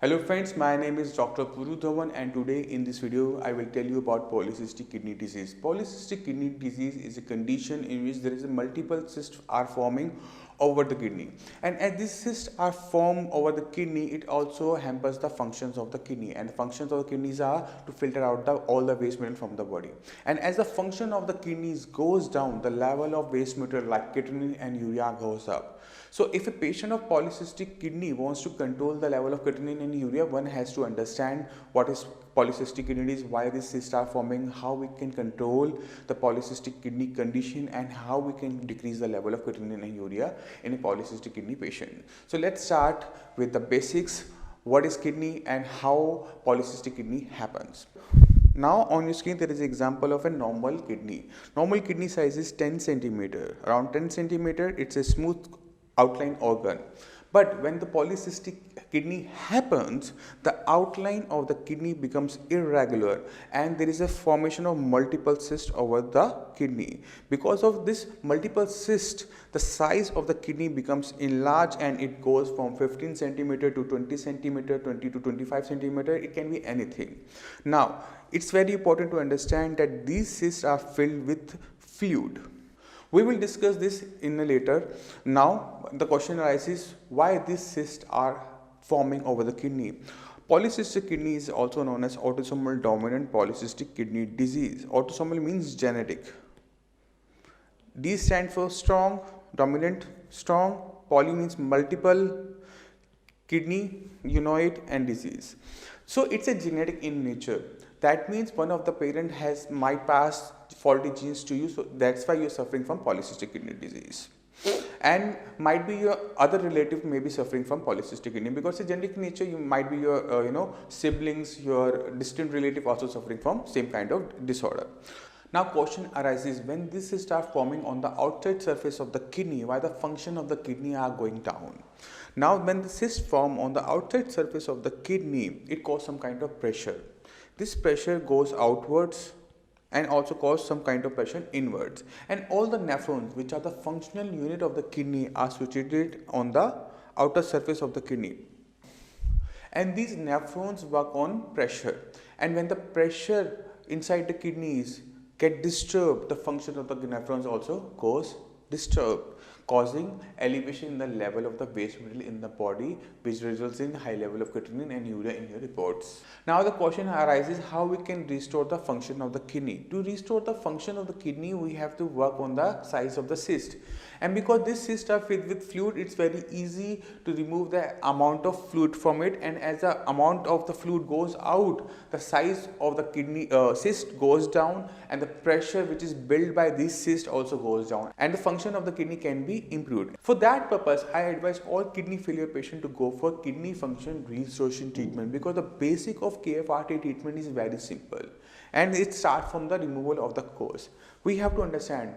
Hello friends, my name is Dr. Puru Dhawan and today in this video I will tell you about polycystic kidney disease. Polycystic kidney disease is a condition in which there is a multiple cysts are forming over the kidney, and as these cysts are formed over the kidney, it also hampers the functions of the kidney, and the functions of the kidneys are to filter out all the waste material from the body. And as the function of the kidneys goes down, the level of waste material like creatinine and urea goes up. So if a patient of polycystic kidney wants to control the level of creatinine and urea, one has to understand what is polycystic kidney disease, why these cysts are forming, how we can control the polycystic kidney condition, and how we can decrease the level of creatinine and urea in a polycystic kidney patient. So let's start with the basics. What is kidney and how polycystic kidney happens? Now on your screen there is an example of a normal kidney. Normal kidney size is 10 centimeter. Around 10 centimeter, it's a smooth outline organ. But when the polycystic kidney happens, the outline of the kidney becomes irregular and there is a formation of multiple cysts over the kidney. Because of this multiple cyst, the size of the kidney becomes enlarged and it goes from 15 centimeter to 20 centimeter, 20 to 25 centimeter. It can be anything. Now, it's very important to understand that these cysts are filled with fluid. We will discuss this in a later. Now the question arises, why these cysts are forming over the kidney. Polycystic kidney is also known as autosomal dominant polycystic kidney disease. Autosomal means genetic. D stands for strong, dominant, strong. Poly means multiple, kidney, unoid, and disease. So it's a genetic in nature. That means one of the parent might pass faulty genes to you, so that's why you're suffering from polycystic kidney disease. And might be your other relative may be suffering from polycystic kidney, because it's genetic in nature. You might be your siblings, your distant relative also suffering from same kind of disorder. Now question arises, when this start forming on the outside surface of the kidney, why the function of the kidney are going down. Now when the cysts form on the outside surface of the kidney, it causes some kind of pressure. This pressure goes outwards and also cause some kind of pressure inwards, and all the nephrons, which are the functional unit of the kidney, are situated on the outer surface of the kidney, and these nephrons work on pressure, and when the pressure inside the kidneys get disturbed, the function of the nephrons also goes disturbed, causing elevation in the level of the waste material in the body, which results in high level of creatinine and urea in your reports. Now the question arises, how we can restore the function of the kidney. To restore the function of the kidney, we have to work on the size of the cyst, and because these cysts are filled with fluid, it's very easy to remove the amount of fluid from it, and as the amount of the fluid goes out, the size of the kidney cyst goes down, and the pressure which is built by this cyst also goes down, and the function of the kidney can be improved. For that purpose, I advise all kidney failure patients to go for kidney function restoration treatment, because the basic of KFRT treatment is very simple and it starts from the removal of the cause. We have to understand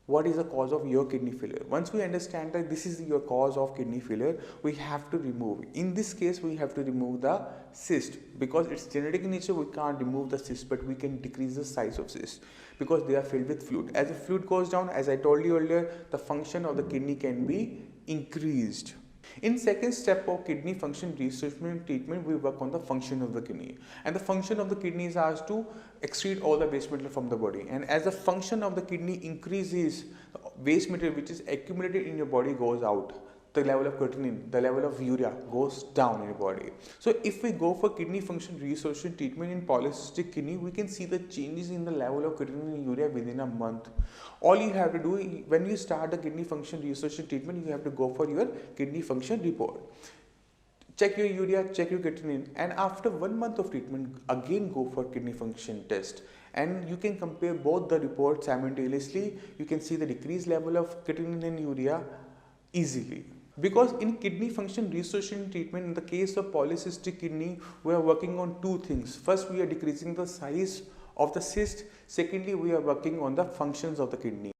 what is the cause of your kidney failure. Once we understand that this is your cause of kidney failure, we have to remove. In this case, we have to remove the cyst, because it's genetic in nature. We can't remove the cyst, but we can decrease the size of cyst because they are filled with fluid. As the fluid goes down, as I told you earlier, the function of the kidney can be increased. In second step of kidney function restoration treatment, we work on the function of the kidney, and the function of the kidney is asked to excrete all the waste material from the body, and as the function of the kidney increases, waste material which is accumulated in your body goes out. The level of creatinine, the level of urea goes down in your body. So if we go for kidney function restoration treatment in polycystic kidney, we can see the changes in the level of creatinine and urea within a month. All you have to do when you start the kidney function restoration treatment, you have to go for your kidney function report. Check your urea, check your creatinine, and after 1 month of treatment, again go for kidney function test. And you can compare both the reports simultaneously. You can see the decreased level of creatinine and urea easily. Because in kidney function restoration treatment, in the case of polycystic kidney, we are working on two things. First, we are decreasing the size of the cyst. Secondly, we are working on the functions of the kidney.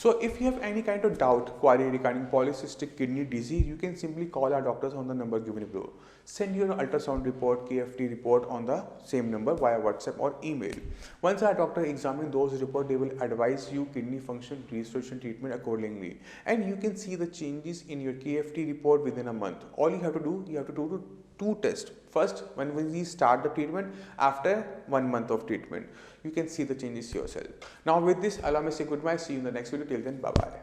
So if you have any kind of doubt, query regarding polycystic kidney disease, you can simply call our doctors on the number given below. Send your ultrasound report, KFT report on the same number via WhatsApp or email. Once our doctor examines those reports, they will advise you kidney function restoration treatment accordingly. And you can see the changes in your KFT report within a month. All you have to do two tests. First, when we start the treatment, after 1 month of treatment, you can see the changes yourself. Now with this, allow me to say goodbye. See you in the next video. Till then, bye bye.